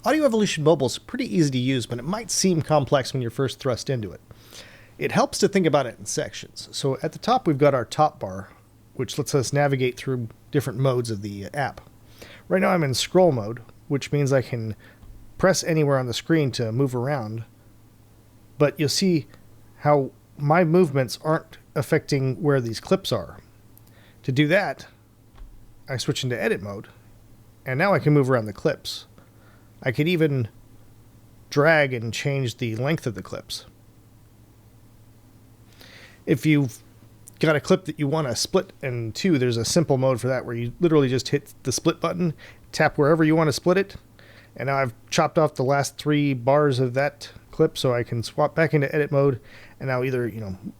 Audio Evolution Mobile is pretty easy to use, but it might seem complex when you're first thrust into it. It helps to think about it in sections. So at the top, we've got our top bar, which lets us navigate through different modes of the app. Right now I'm in scroll mode, which means I can press anywhere on the screen to move around, but you'll see how my movements aren't affecting where these clips are. To do that, I switch into edit mode, and now I can move around the clips. I could even drag and change the length of the clips. If you've got a clip that you want to split in two, there's a simple mode for that where you literally just hit the split button, tap wherever you want to split it, and now I've chopped off the last 3 bars of that clip, so I can swap back into edit mode and now either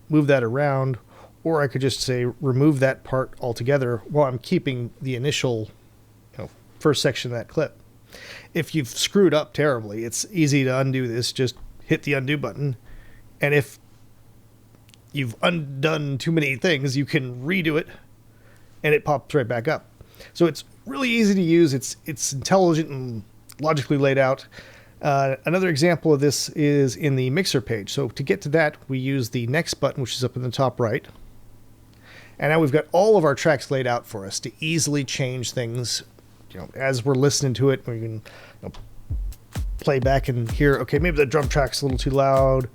move that around, or I could just say remove that part altogether while I'm keeping the initial first section of that clip. If you've screwed up terribly, it's easy to undo this. Just hit the undo button, and if you've undone too many things, you can redo it and it pops right back up. So it's really easy to use. It's intelligent and logically laid out. Another example of this is in the mixer page. So to get to that, we use the next button, which is up in the top right. And now we've got all of our tracks laid out for us to easily change things. As we're listening to it, we can play back and hear, okay, maybe the drum track's a little too loud.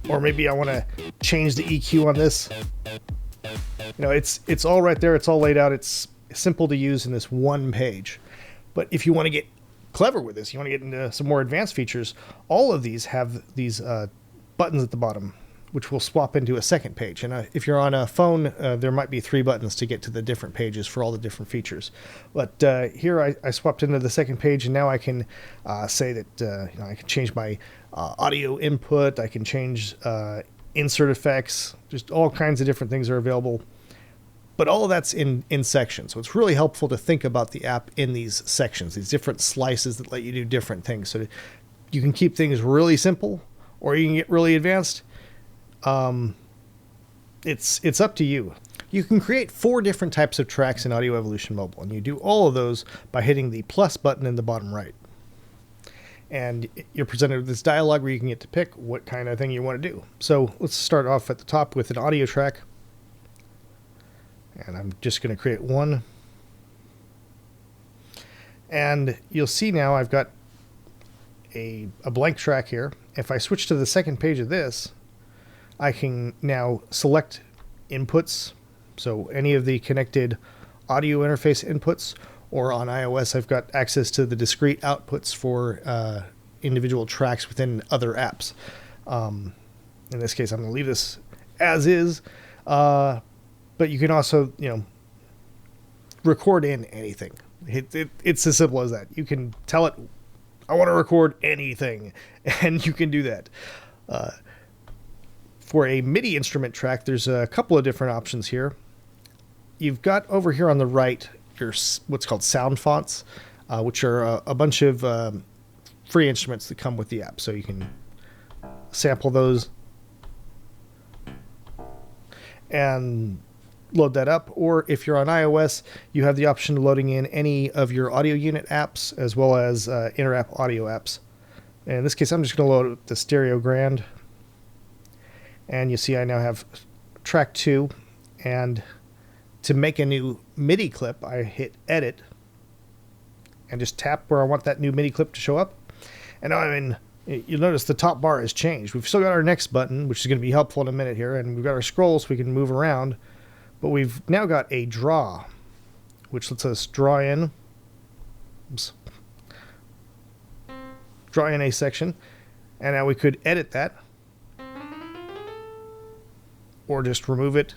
Or maybe I want to change the EQ on this. It's all right there. It's all laid out. It's simple to use in this one page. But if you want to get clever with this, you want to get into some more advanced features, all of these have these buttons at the bottom, which will swap into a second page. And if you're on a phone, there might be 3 buttons to get to the different pages for all the different features. But here I swapped into the second page, and now I can say that I can change my audio input. I can change insert effects. Just all kinds of different things are available. But all of that's in sections. So it's really helpful to think about the app in these sections, these different slices that let you do different things. So you can keep things really simple, or you can get really advanced. It's up to you. You can create 4 different types of tracks in Audio Evolution Mobile, and you do all of those by hitting the plus button in the bottom right. And you're presented with this dialog where you can get to pick what kind of thing you want to do. So let's start off at the top with an audio track. And I'm just going to create one. And you'll see now I've got a blank track here. If I switch to the second page of this, I can now select inputs, so any of the connected audio interface inputs, or on iOS I've got access to the discrete outputs for individual tracks within other apps. In this case, I'm going to leave this as is, but you can also record in anything. It's as simple as that. You can tell it, I want to record anything, and you can do that. For a MIDI instrument track, there's a couple of different options here. You've got over here on the right your what's called sound fonts, which are a bunch of free instruments that come with the app. So you can sample those and load that up. Or if you're on iOS, you have the option of loading in any of your audio unit apps as well as inter-app audio apps. And in this case, I'm just going to load up the Stereo Grand. And you see I now have track 2, and to make a new MIDI clip, I hit edit and just tap where I want that new MIDI clip to show up. And now you'll notice the top bar has changed. We've still got our next button, which is going to be helpful in a minute here, and we've got our scroll so we can move around, but we've now got a draw, which lets us draw in a section, and now we could edit that, or just remove it.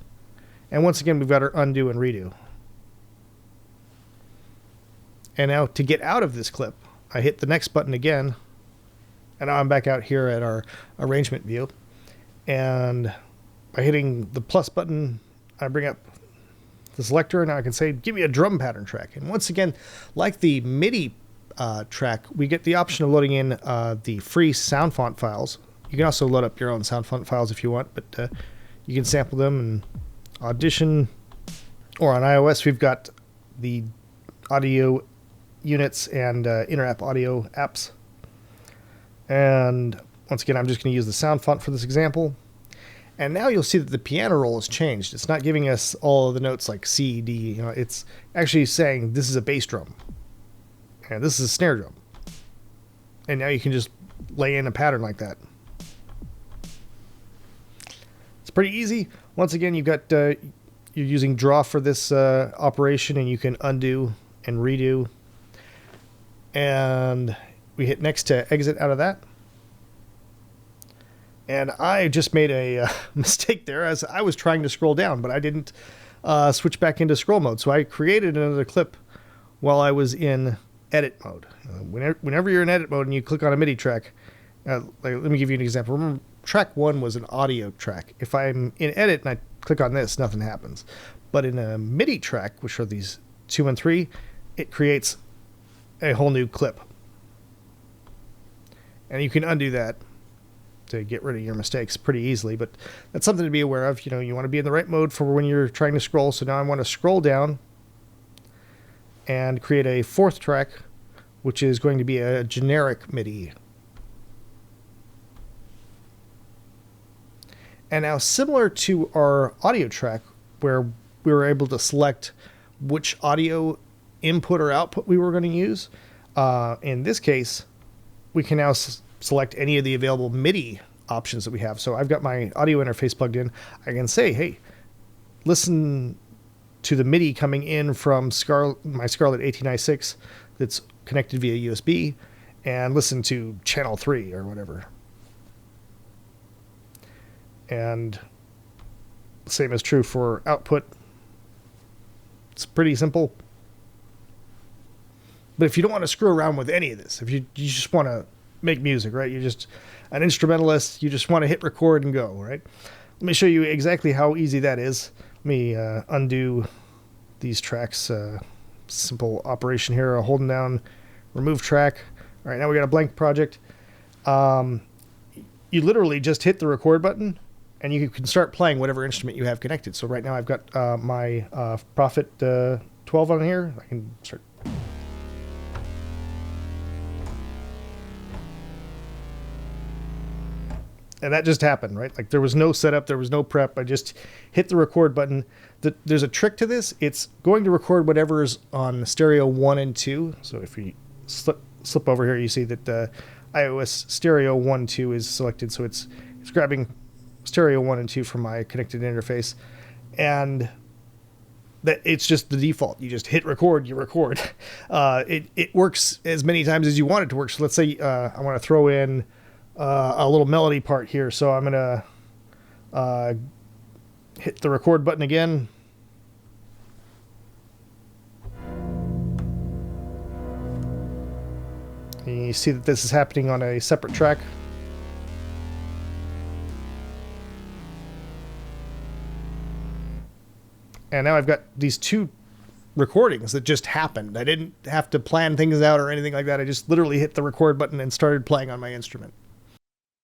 And once again, we've got our undo and redo. And now to get out of this clip, I hit the next button again, and now I'm back out here at our arrangement view. And by hitting the plus button, I bring up the selector, and now I can say, give me a drum pattern track. And once again, like the MIDI track, we get the option of loading in the free sound font files. You can also load up your own sound font files if you want, but you can sample them and Audition. Or on iOS, we've got the audio units and inter-app audio apps. And once again, I'm just going to use the sound font for this example. And now you'll see that the piano roll has changed. It's not giving us all of the notes like C, D. You know, it's actually saying this is a bass drum and this is a snare drum. And now you can just lay in a pattern like that. It's pretty easy. Once again, you've got you're using draw for this operation, and you can undo and redo. And we hit next to exit out of that. And I just made a mistake there as I was trying to scroll down, but I didn't switch back into scroll mode. So I created another clip while I was in edit mode. Whenever you're in edit mode and you click on a MIDI track, like, let me give you an example. Remember, track 1 was an audio track. If I'm in edit and I click on this, nothing happens. But in a MIDI track, which are these 2 and 3, it creates a whole new clip. And you can undo that to get rid of your mistakes pretty easily, but that's something to be aware of. You know, you want to be in the right mode for when you're trying to scroll. So now I want to scroll down and create a 4th track, which is going to be a generic MIDI. And now, similar to our audio track where we were able to select which audio input or output we were going to use, in this case, we can now select any of the available MIDI options that we have. So I've got my audio interface plugged in. I can say, hey, listen to the MIDI coming in from my Scarlett 18i6 that's connected via USB, and listen to channel 3 or whatever. And the same is true for output. It's pretty simple. But if you don't want to screw around with any of this, if you just want to make music, right? You're just an instrumentalist. You just want to hit record and go, right? Let me show you exactly how easy that is. Let me undo these tracks. Simple operation here. Holding down remove track. All right, now we got a blank project. You literally just hit the record button and you can start playing whatever instrument you have connected. So right now I've got my Prophet 12 on here. I can start. And that just happened, right? Like there was no setup, there was no prep. I just hit the record button. There's a trick to this. It's going to record whatever's on stereo 1 and 2. So if you slip over here, you see that iOS stereo 1, 2 is selected. So it's grabbing stereo 1 and 2 from my connected interface. And that it's just the default. You just hit record, you record. It works as many times as you want it to work. So let's say I want to throw in a little melody part here. So I'm going to hit the record button again. And you see that this is happening on a separate track. And now I've got these 2 recordings that just happened. I didn't have to plan things out or anything like that. I just literally hit the record button and started playing on my instrument.